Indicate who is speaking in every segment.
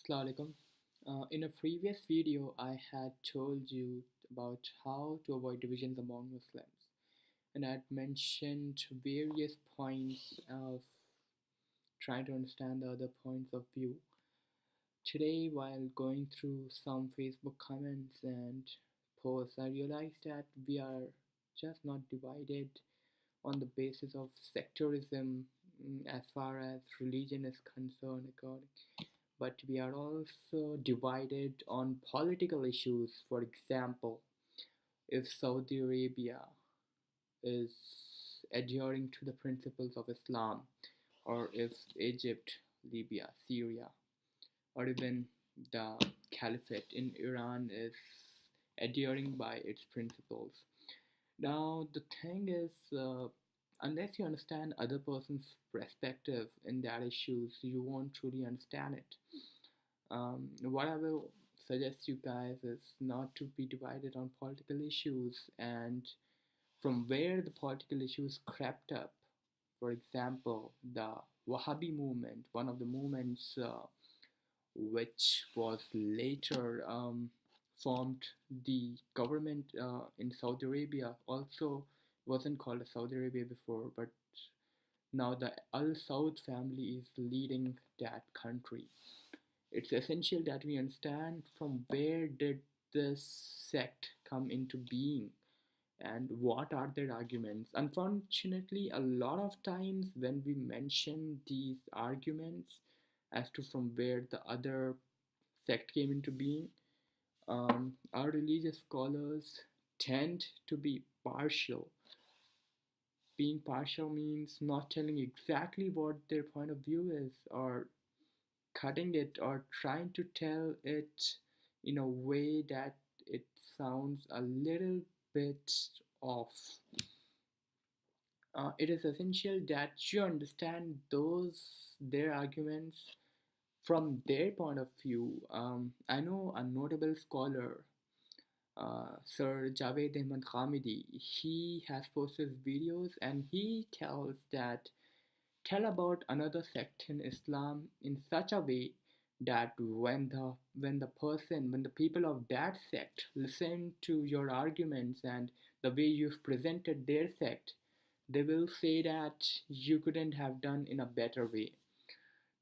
Speaker 1: Assalamu alaikum. In a previous video, I had told you about how to avoid divisions among Muslims, and I had mentioned various points of trying to understand the other points of view. Today, while going through some Facebook comments and posts, I realized that we are just not divided on the basis of sectarism as far as religion is concerned, according, but we are also divided on political issues. For example, if Saudi Arabia is adhering to the principles of Islam, or if Egypt, Libya, Syria, or even the Caliphate in Iran is adhering by its principles. Now, the thing is, unless you understand other person's perspective in that issues, you won't truly understand it. What I will suggest you guys is not to be divided on political issues and from where the political issues crept up. For example, the Wahhabi movement, one of the movements which was later formed the government in Saudi Arabia, also wasn't called Saudi Arabia before, but now the Al Saud family is leading that country. It's essential that we understand from where did this sect come into being and what are their arguments. Unfortunately, a lot of times when we mention these arguments as to from where the other sect came into being, our religious scholars tend to be partial. Being partial means not telling exactly what their point of view is, or cutting it, or trying to tell it in a way that it sounds a little bit off. It is essential that you understand those their arguments from their point of view. I know a notable scholar, Sir Javed Ahmad Khamidi. He has posted videos and he tell about another sect in Islam in such a way that when the people of that sect listen to your arguments and the way you've presented their sect, they will say that you couldn't have done in a better way.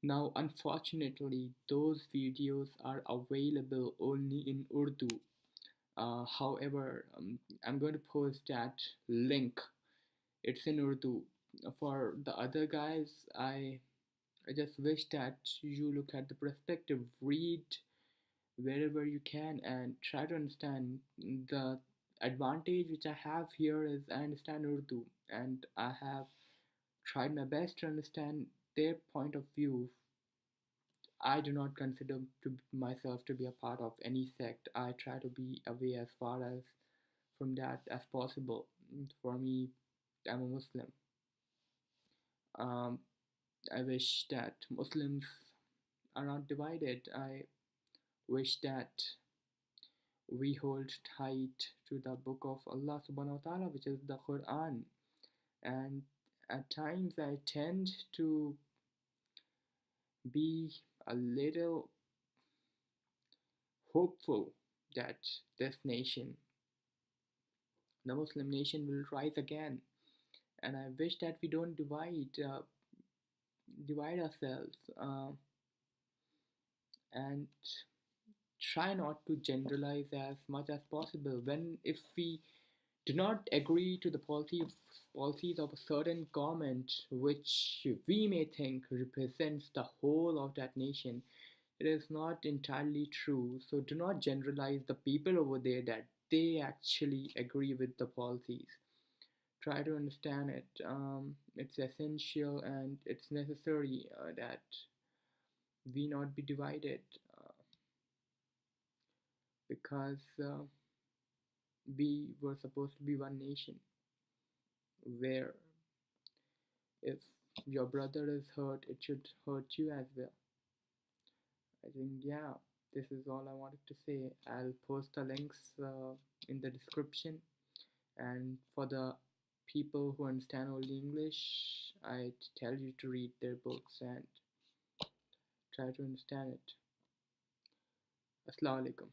Speaker 1: Now, unfortunately, those videos are available only in Urdu. However, I'm going to post that link. It's in Urdu. For the other guys, I just wish that you look at the perspective, read wherever you can, and try to understand. The advantage which I have here is I understand Urdu, and I have tried my best to understand their point of view. I do not consider myself to be a part of any sect. I try to be away as far as from that as possible. For me, I'm a Muslim. Um, I wish that Muslims are not divided. I wish that we hold tight to the book of Allah subhanahu wa ta'ala, which is the Quran. And at times I tend to be a little hopeful that this nation, the Muslim nation, will rise again. And I wish that we don't divide ourselves, and try not to generalize as much as possible. When if we do not agree to the policies of a certain government which we may think represents the whole of that nation, it is not entirely true. So do not generalize the people over there that they actually agree with the policies. Try to understand it. It's essential and it's necessary that we not be divided, because we were supposed to be one nation where if your brother is hurt, it should hurt you as well. I think, yeah, this is all I wanted to say. I'll post the links in the description, and for the people who understand only English, I tell you to read their books and try to understand it. Assalamu alaikum.